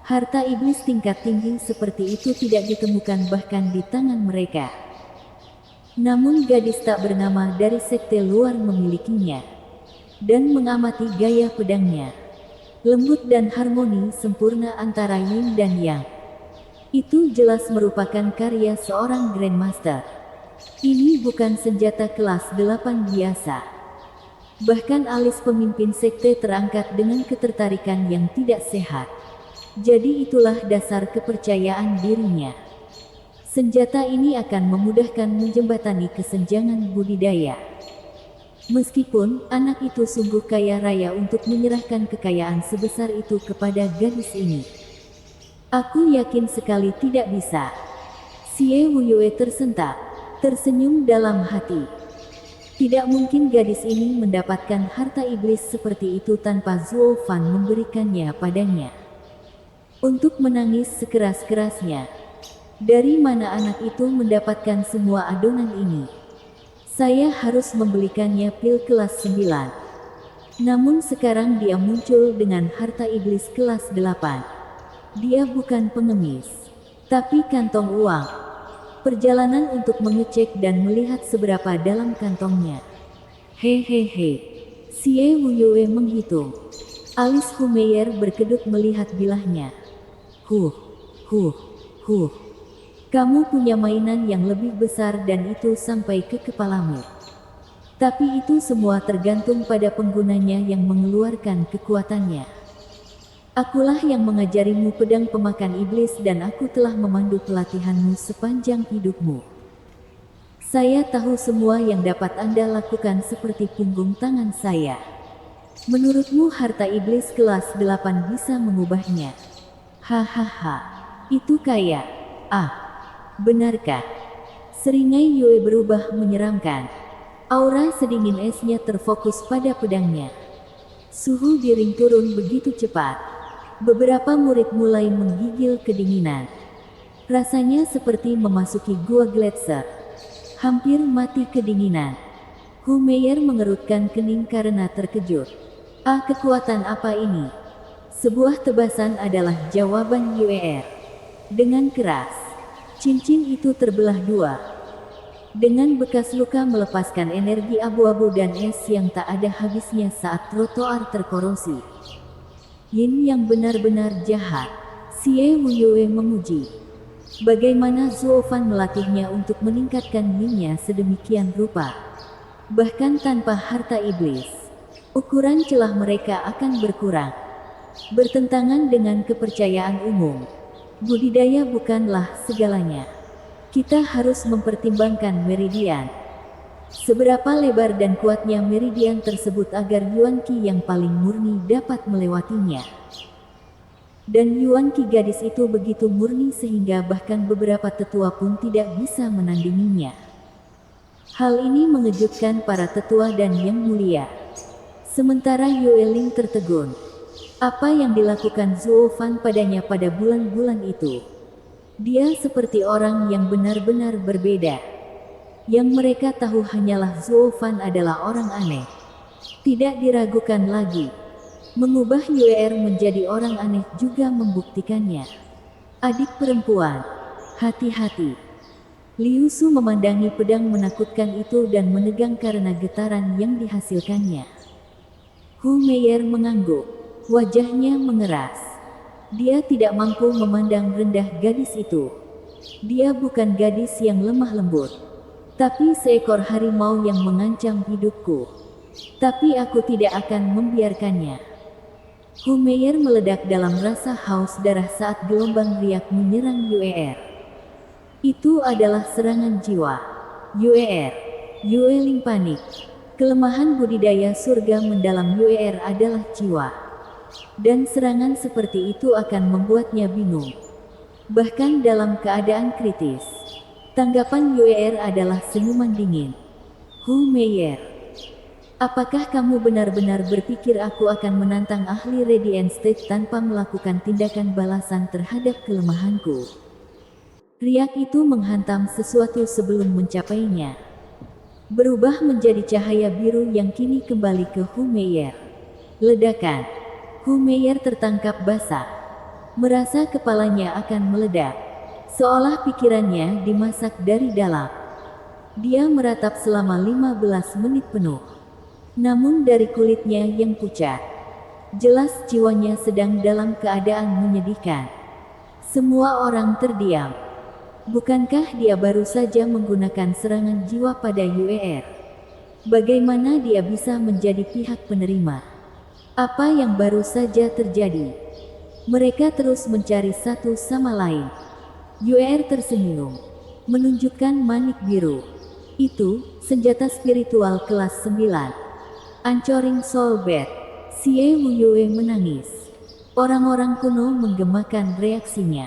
Speaker 1: Harta iblis tingkat tinggi seperti itu tidak ditemukan bahkan di tangan mereka. Namun gadis tak bernama dari sekte luar memilikinya. Dan mengamati gaya pedangnya. Lembut dan harmoni sempurna antara yin dan yang. Itu jelas merupakan karya seorang Grandmaster. Ini bukan senjata kelas 8 biasa. Bahkan alis pemimpin sekte terangkat dengan ketertarikan yang tidak sehat. Jadi itulah dasar kepercayaan dirinya. Senjata ini akan memudahkan menjembatani kesenjangan budidaya. Meskipun anak itu sungguh kaya raya untuk menyerahkan kekayaan sebesar itu kepada gadis ini. Aku yakin sekali tidak bisa. Xie Wuyue tersentak, tersenyum dalam hati. Tidak mungkin gadis ini mendapatkan harta iblis seperti itu tanpa Zuo Fan memberikannya padanya. Untuk menangis sekeras-kerasnya. Dari mana anak itu mendapatkan semua adonan ini? Saya harus membelikannya pil kelas 9. Namun sekarang dia muncul dengan harta iblis kelas 8. Dia bukan pengemis, tapi kantong uang. Perjalanan untuk mengecek dan melihat seberapa dalam kantongnya. Hehehe. Xie Wuyue menghitung. Alis Hu Meier berkedut melihat bilahnya. Huh. Kamu punya mainan yang lebih besar dan itu sampai ke kepalamu. Tapi itu semua tergantung pada penggunanya yang mengeluarkan kekuatannya. Akulah yang mengajarimu pedang pemakan iblis dan aku telah memandu pelatihanmu sepanjang hidupmu. Saya tahu semua yang dapat Anda lakukan seperti punggung tangan saya. Menurutmu harta iblis kelas 8 bisa mengubahnya? Hahaha. Itu kaya. Benarkah? Seringai Yue berubah menyeramkan. Aura sedingin esnya terfokus pada pedangnya. Suhu di ring turun begitu cepat. Beberapa murid mulai menggigil kedinginan. Rasanya seperti memasuki gua gletser. Hampir mati kedinginan. Hu Meier mengerutkan kening karena terkejut. Kekuatan apa ini? Sebuah tebasan adalah jawaban Yuer. Dengan keras. Cincin itu terbelah dua. Dengan bekas luka melepaskan energi abu-abu dan es yang tak ada habisnya saat trotoar terkorosi. Yin yang benar-benar jahat. Xie Wuyue memuji. Bagaimana Zuo Fan melatihnya untuk meningkatkan yinnya sedemikian rupa. Bahkan tanpa harta iblis, ukuran celah mereka akan berkurang. Bertentangan dengan kepercayaan umum. Budidaya bukanlah segalanya. Kita harus mempertimbangkan meridian. Seberapa lebar dan kuatnya meridian tersebut agar Yuan Qi yang paling murni dapat melewatinya. Dan Yuan Qi gadis itu begitu murni sehingga bahkan beberapa tetua pun tidak bisa menandinginya. Hal ini mengejutkan para tetua dan yang mulia. Sementara Yueling tertegun. Apa yang dilakukan Zuo Fan padanya pada bulan-bulan itu? Dia seperti orang yang benar-benar berbeda. Yang mereka tahu hanyalah Zuo Fan adalah orang aneh. Tidak diragukan lagi. Mengubah Yuer menjadi orang aneh juga membuktikannya. Adik perempuan, hati-hati. Liu Su memandangi pedang menakutkan itu dan menegang karena getaran yang dihasilkannya. Hu Meier mengangguk. Wajahnya mengeras. Dia tidak mampu memandang rendah gadis itu. Dia bukan gadis yang lemah lembut, tapi seekor harimau yang mengancam hidupku. Tapi aku tidak akan membiarkannya. Hu Meier meledak dalam rasa haus darah saat gelombang riak menyerang Yue'er. Itu adalah serangan jiwa. Yue'er. Yueling panik. Kelemahan budidaya surga mendalam Yue'er adalah jiwa. Dan serangan seperti itu akan membuatnya bingung. Bahkan dalam keadaan kritis. Tanggapan Yue'er adalah senyuman dingin. Hu Meier. Apakah kamu benar-benar berpikir aku akan menantang ahli Radiant State tanpa melakukan tindakan balasan terhadap kelemahanku? Riak itu menghantam sesuatu sebelum mencapainya. Berubah menjadi cahaya biru yang kini kembali ke Hu Meier. Ledakan. Hu Meier tertangkap basah. Merasa kepalanya akan meledak. Seolah pikirannya dimasak dari dalam. Dia meratap selama 15 menit penuh. Namun dari kulitnya yang pucat, jelas jiwanya sedang dalam keadaan menyedihkan. Semua orang terdiam. Bukankah dia baru saja menggunakan serangan jiwa pada Yue'er? Bagaimana dia bisa menjadi pihak penerima? Apa yang baru saja terjadi? Mereka terus mencari satu sama lain. Yue'er tersenyum, menunjukkan manik biru. Itu, senjata spiritual kelas 9. Anchoring Soul Bat. Xie Wuyue menangis. Orang-orang kuno menggemakan reaksinya.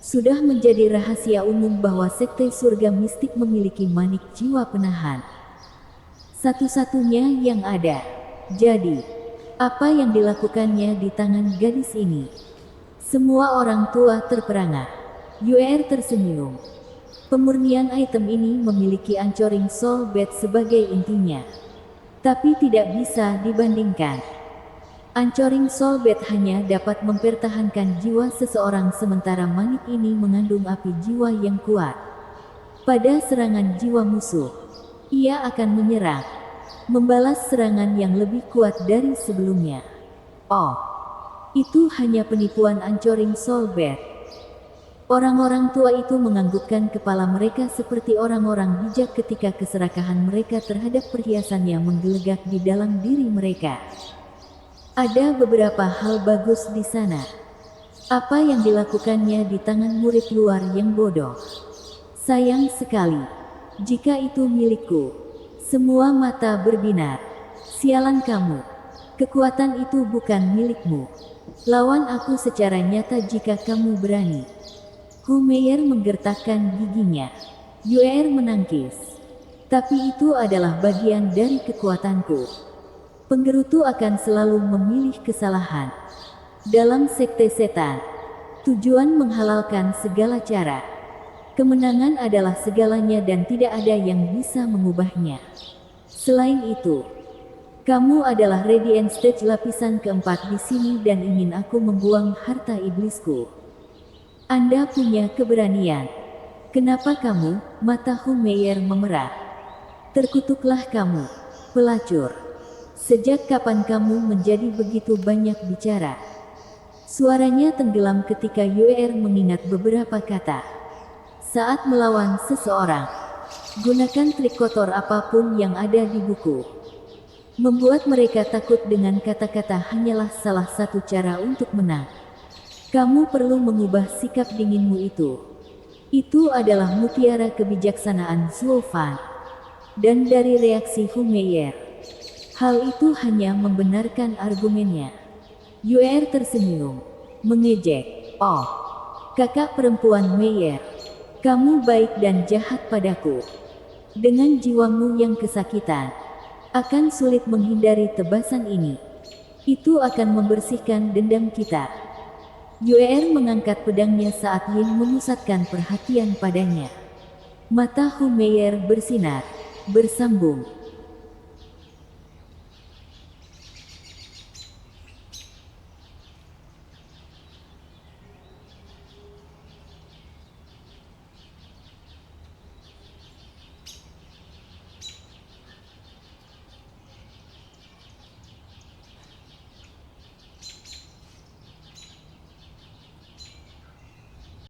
Speaker 1: Sudah menjadi rahasia umum bahwa sekte surga mistik memiliki manik jiwa penahan. Satu-satunya yang ada. Jadi, apa yang dilakukannya di tangan gadis ini? Semua orang tua terperangah. Yue'er tersenyum. Pemurnian item ini memiliki Anchoring Soul Bat sebagai intinya. Tapi tidak bisa dibandingkan. Anchoring Soul Bat hanya dapat mempertahankan jiwa seseorang sementara manik ini mengandung api jiwa yang kuat. Pada serangan jiwa musuh, ia akan menyerang, membalas serangan yang lebih kuat dari sebelumnya. Oh, itu hanya penipuan Anchoring Soul Bat. Orang-orang tua itu menganggukkan kepala mereka seperti orang-orang bijak ketika keserakahan mereka terhadap perhiasan yang menggelegak di dalam diri mereka. Ada beberapa hal bagus di sana. Apa yang dilakukannya di tangan murid luar yang bodoh. Sayang sekali. Jika itu milikku. Semua mata berbinar. Sialan kamu. Kekuatan itu bukan milikmu. Lawan aku secara nyata jika kamu berani. Hu Meier menggertakkan giginya. Yue'er menangkis. Tapi itu adalah bagian dari kekuatanku. Penggerutu akan selalu memilih kesalahan. Dalam sekte setan, tujuan menghalalkan segala cara. Kemenangan adalah segalanya dan tidak ada yang bisa mengubahnya. Selain itu, kamu adalah Radiant Stage lapisan keempat di sini dan ingin aku membuang harta iblisku. Anda punya keberanian. Kenapa kamu? Mata Hu Meier memerah. Terkutuklah kamu, pelacur. Sejak kapan kamu menjadi begitu banyak bicara? Suaranya tenggelam ketika Yue'er mengingat beberapa kata. Saat melawan seseorang, gunakan trik kotor apapun yang ada di buku. Membuat mereka takut dengan kata-kata hanyalah salah satu cara untuk menang. Kamu perlu mengubah sikap dinginmu itu. Itu adalah mutiara kebijaksanaan Zhuo Fan. Dan dari reaksi Hu Meier, hal itu hanya membenarkan argumennya. Yue'er tersenyum, mengejek. Oh, kakak perempuan Meier, kamu baik dan jahat padaku. Dengan jiwamu yang kesakitan, akan sulit menghindari tebasan ini. Itu akan membersihkan dendam kita. Yue'er mengangkat pedangnya saat Yin memusatkan perhatian padanya. Mata Hu Meier bersinar, bersambung.